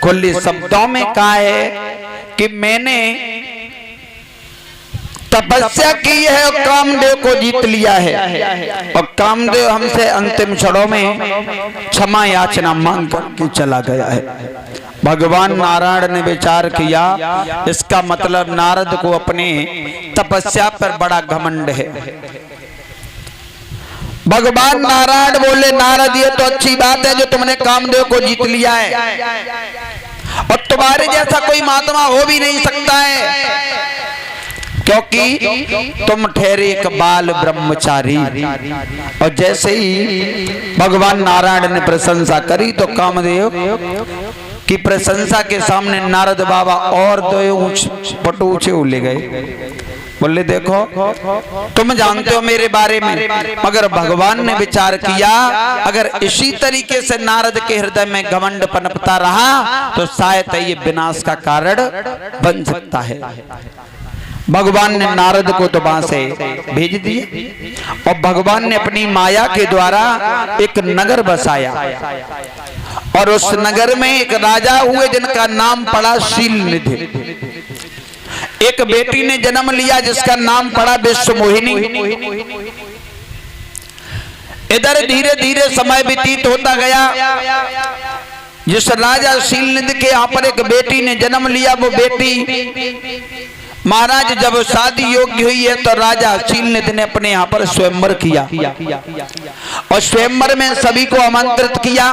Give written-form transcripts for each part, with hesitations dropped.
खुले शब्दों में कहा है कि मैंने तपस्या की है और कामदेव को जीत लिया है, और कामदेव हमसे अंतिम क्षणों में क्षमा याचना मांग करके चला गया है। भगवान नारायण ने विचार किया, इसका मतलब नारद को अपने तपस्या पर बड़ा घमंड है। भगवान नारायण बोले, नारद ये तो अच्छी बात है जो तुमने कामदेव को जीत लिया है, और तुम्हारे जैसा कोई महात्मा हो भी नहीं सकता है, क्योंकि तुम ठहरे एक बाल ब्रह्मचारी। और जैसे ही भगवान नारायण ने प्रशंसा करी तो कामदेव की प्रशंसा के सामने नारद बाबा और दो पट ऊंचे ले गए। बोले देखो तुम जानते हो मेरे बारे में, मगर भगवान ने विचार किया अगर इसी तरीके से नारद के हृदय में घमंड पनपता रहा तो शायद ये विनाश का कारण बन सकता है। भगवान ने नारद को तो वहां से भेज दिया, और भगवान ने अपनी माया के द्वारा एक नगर बसाया, और उस नगर में एक राजा हुए जिनका नाम पड़ा शीलनिधि। एक बेटी ने जन्म लिया जिसका नाम पड़ा विश्वमोहिनी। इधर धीरे धीरे समय व्यतीत होता गया। जिस राजा शीलनिधि के यहाँ पर एक बेटी ने जन्म लिया, वो बेटी महाराज जब शादी योग्य हुई है तो राजा शीलनिधि ने अपने यहाँ पर स्वयंवर किया, और स्वयंवर में सभी को आमंत्रित किया।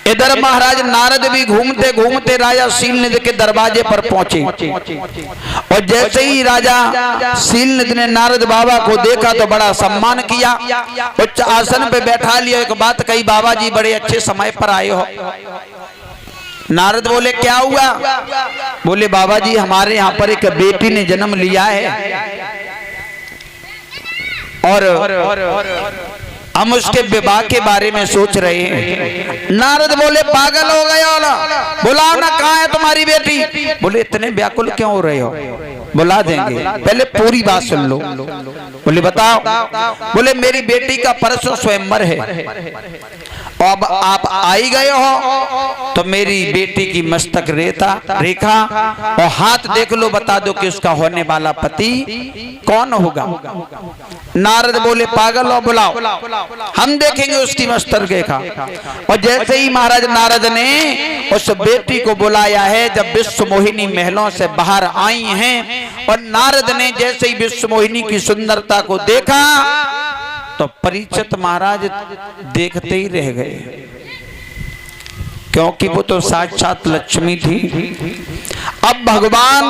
इधर महाराज नारद भी घूमते घूमते राजा शीलनिधि के दरवाजे पर पहुंचे, और जैसे ही राजा शीलनिधि ने नारद बाबा को देखा तो बड़ा सम्मान किया, उच्च आसन पे बैठा लिया। एक बात कही, बाबा जी बड़े अच्छे समय पर आए हो। नारद बोले क्या हुआ? बोले बाबा जी हमारे यहाँ पर एक बेटी ने जन्म लिया है, और हम उसके विवाह के बारे में सोच रहे हैं। नारद बोले पागल हो गए हो ना, बुलाओ ना, कहाँ है तुम्हारी बेटी? बोले इतने व्याकुल क्यों हो रहे हो, बुला देंगे, पहले पूरी बात सुन लो। बोले बताओ। बोले मेरी बेटी का परसों स्वयंवर है, अब आप आई गए हो तो मेरी बेटी की मस्तक रेखा और हाथ देख लो, बता दो कि उसका होने वाला पति कौन होगा। नारद बोले पागल हो, बुलाओ, हम देखेंगे उसकी मस्तक रेखा। और जैसे ही महाराज नारद ने उस बेटी को बुलाया है, जब विश्वमोहिनी महलों से बाहर आई हैं, और नारद ने जैसे ही विश्वमोहिनी की सुंदरता को देखा तो परिचित महाराज देखते ही रह गए, क्योंकि वो तो साक्षात लक्ष्मी थी। अब भगवान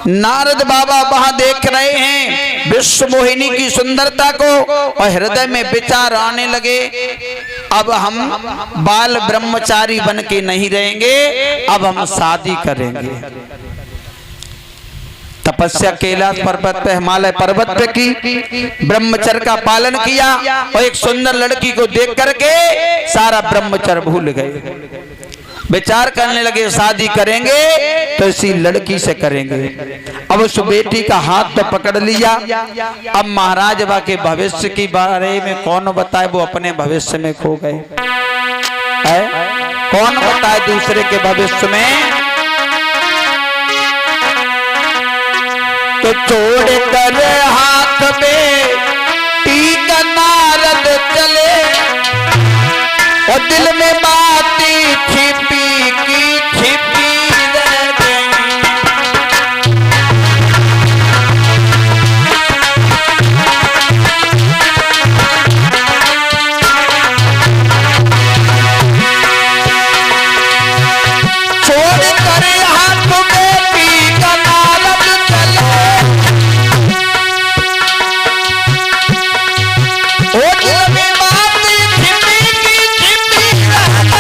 नारद बाबा वहां देख रहे हैं विश्वमोहिनी की सुंदरता को, और हृदय में विचार आने लगे, अब हम बाल ब्रह्मचारी बन के नहीं रहेंगे, अब हम शादी करेंगे। तपस्या कैलाश पर्वत पे, हिमालय पर्वत पे की, ब्रह्मचर्य का पालन किया, और एक सुंदर लड़की को देख करके सारा ब्रह्मचर्य भूल गए। विचार करने लगे शादी करेंगे तो इसी लड़की से करेंगे। अब उस बेटी का हाथ तो पकड़ लिया। अब महाराज बा के भविष्य की बारे में कौन बताए, वो अपने भविष्य में खो गए। कौन बताए दूसरे के भविष्य में? तो छोड़ कर हाथ में टीका नारद चले, और दिल में बाती छिपी की छिपी रह गई। छोड़ कर हाथ में टीका नारद चले, ओ दिल में बाती छिपी की छिपी रह गई।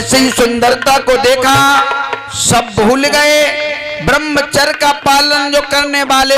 ऐसी सुंदरता को देखा, सब भूल गए ब्रह्मचर्य का पालन जो करने वाले।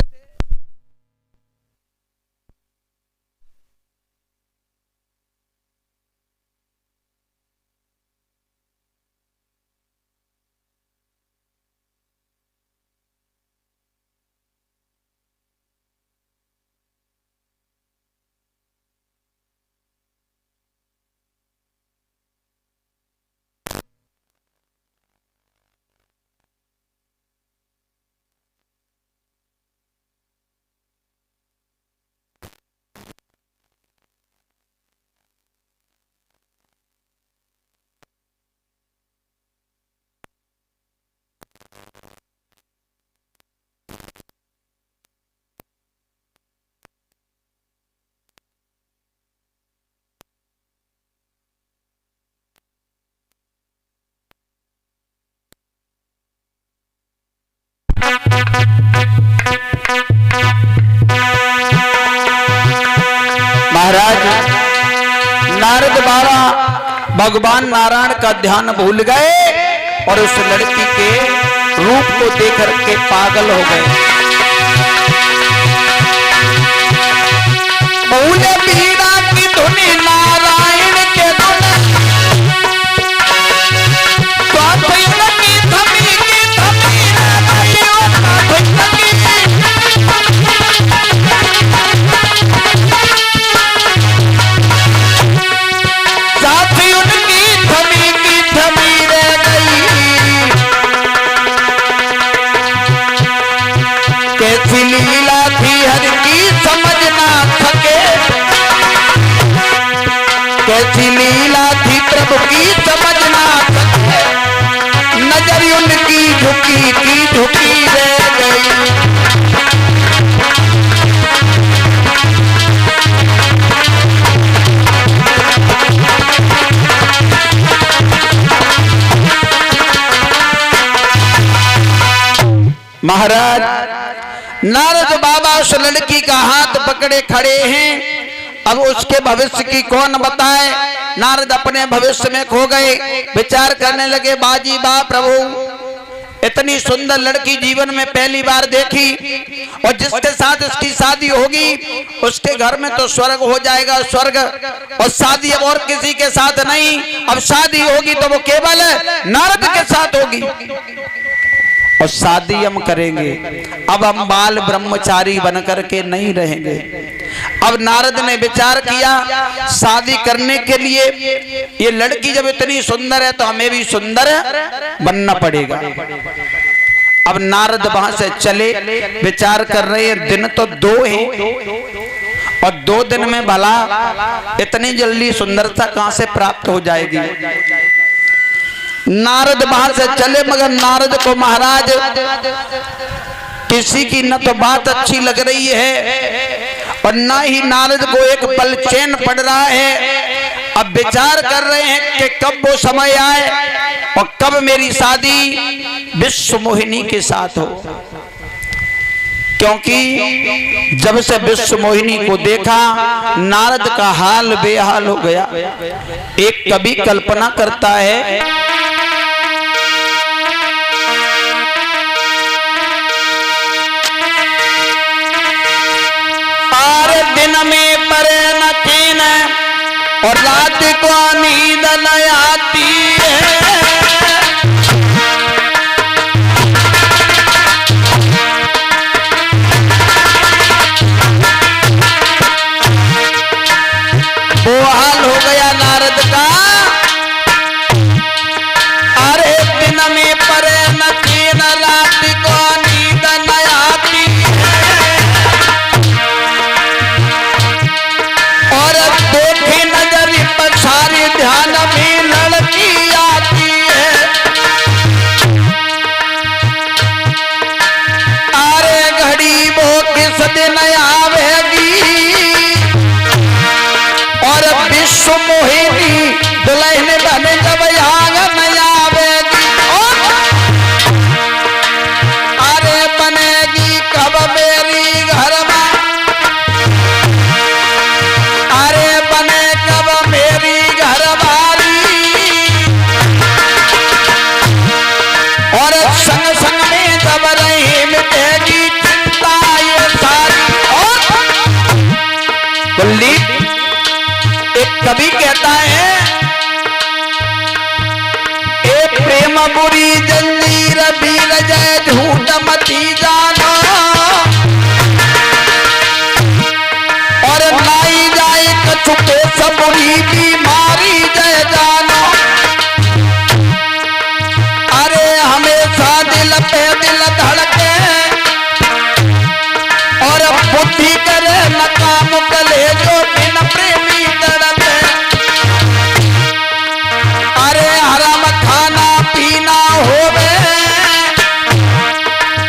महाराज नारद बाबा भगवान नारायण का ध्यान भूल गए और उस लड़की के रूप को देखकर के पागल हो गए। भूले बीड़ा की धुनी नारायण के धुन, कैसी लीला थी हर की समझ ना सके, कैसी लीला थी प्रभु की समझ ना सके, नजर उनकी झुकी की झुकी रह गई। महाराज नारद बाबा उस लड़की का हाथ पकड़े खड़े हैं। अब उसके भविष्य की कौन बताए। नारद अपने भविष्य में खो गए, विचार करने लगे, बाजी बा प्रभु, इतनी सुंदर लड़की जीवन में पहली बार देखी और जिसके साथ इसकी शादी होगी उसके घर में तो स्वर्ग हो जाएगा, स्वर्ग। और शादी अब और किसी के साथ नहीं, अब शादी होगी तो वो केवल नारद के साथ होगी और शादी हम करेंगे। अब हम बाल ब्रह्मचारी बनकर के नहीं रहेंगे। अब नारद ने विचार किया शादी करने के लिए ये लड़की जब इतनी सुंदर है तो हमें भी सुंदर बनना पड़ेगा। अब नारद वहां से चले, विचार कर रहे हैं दिन तो 2 हैं और 2 दिन में भला इतनी जल्दी सुंदरता कहां से प्राप्त हो जाएगी। नारद वहां से चले, मगर नारद को महाराज किसी की न तो बात अच्छी लग रही है और न ही नारद को एक पल चैन पड़ रहा है। अब विचार कर रहे हैं कि कब वो समय आए और कब मेरी शादी विश्व मोहिनी के साथ हो, क्योंकि जब से विश्व मोहिनी को देखा नारद का हाल बेहाल हो गया। एक कवि कल्पना करता है, दिन में परे न चैन और रात को नींद न आती है। वो हाल हो गया नारद का। अरे दिन में परे न चैन रात को नींद न आती है और देखे नजर पर सारे ध्यान में लड़की आती है। अरे घड़ी वो किस दिन आवेगी और विश्व मोहिनी दुल्हन बन जब आंगन आवेगी। अरे बनेगी कब मेरी घर में, अरे बने कब मेरी घरवाली। कवि कहता है ए प्रेम बुरी जंजीर वीर जय झूठ मती जाना और लाई जाए कछु के सबुरी बीमारी जय जाना। अरे हमेशा दिल पे दिल धड़के और बुद्धि करे मकाम कले जो बिन प्रेमी तड़पे। अरे हराम खाना पीना होवे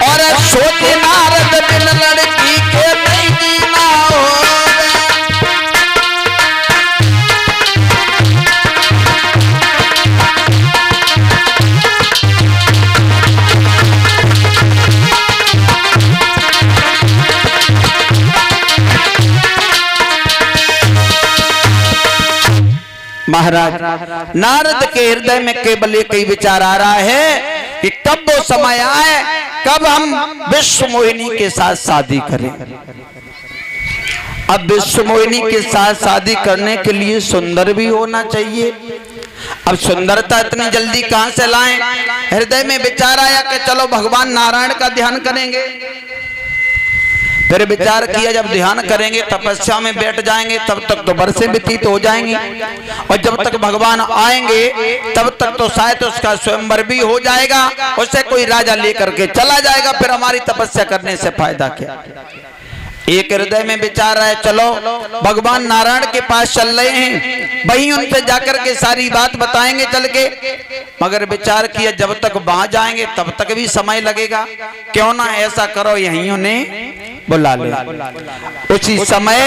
और सोच नारद बिन लड़की के नहीं जीना होवे। महाराज नारद के हृदय में केवल एक ही विचार आ रहा है कि कब वो समय आए कब हम विश्व मोहिनी के साथ शादी करें। अब विश्व मोहिनी के साथ शादी करने के लिए सुंदर भी होना चाहिए। अब सुंदरता इतनी जल्दी कहां से लाएं? हृदय में विचार आया कि चलो भगवान नारायण का ध्यान करेंगे। फिर विचार किया जब ध्यान करेंगे तपस्या में बैठ जाएंगे तब तक तो बरसें व्यतीत हो जाएंगी और जब तक भगवान आएंगे तब तक तो शायद उसका स्वयंवर भी हो जाएगा, उसे कोई राजा लेकर के चला जाएगा। फिर हमारी तपस्या करने से फायदा क्या? एक हृदय में विचार है चलो भगवान नारायण के पास चल रहे हैं, वहीं उनसे जाकर के सारी बात बताएंगे चल के। मगर विचार किया जब तक वहां जाएंगे तब तक भी समय लगेगा, क्यों ना ऐसा करो यहीं उन्हें बुला ले। उसी समय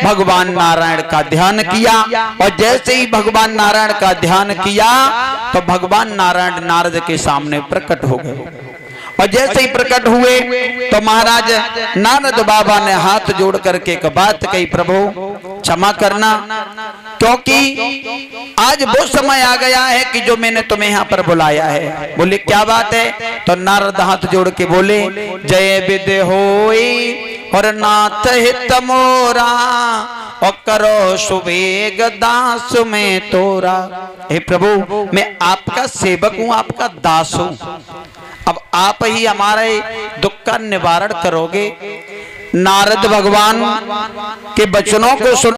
भगवान नारायण का ध्यान किया और जैसे ही भगवान नारायण का ध्यान किया तो भगवान नारायण नारद के सामने प्रकट हो गए। और जैसे ही प्रकट हुए तो महाराज नारद बाबा ने हाथ जोड़ करके एक बात कही, प्रभु क्षमा करना, क्योंकि आज वो समय आ गया है कि जो मैंने तुम्हें यहाँ पर बुलाया है। बोले क्या बात है? तो नारद हाथ जोड़ के बोले जय विदे होई और नाथ हित मोरा और करो सुवेग दास में तोरा। हे प्रभु मैं आपका सेवक हूँ, आपका दास हूँ, अब आप ही हमारे दुख का निवारण करोगे। नारद भगवान के वचनों को सुन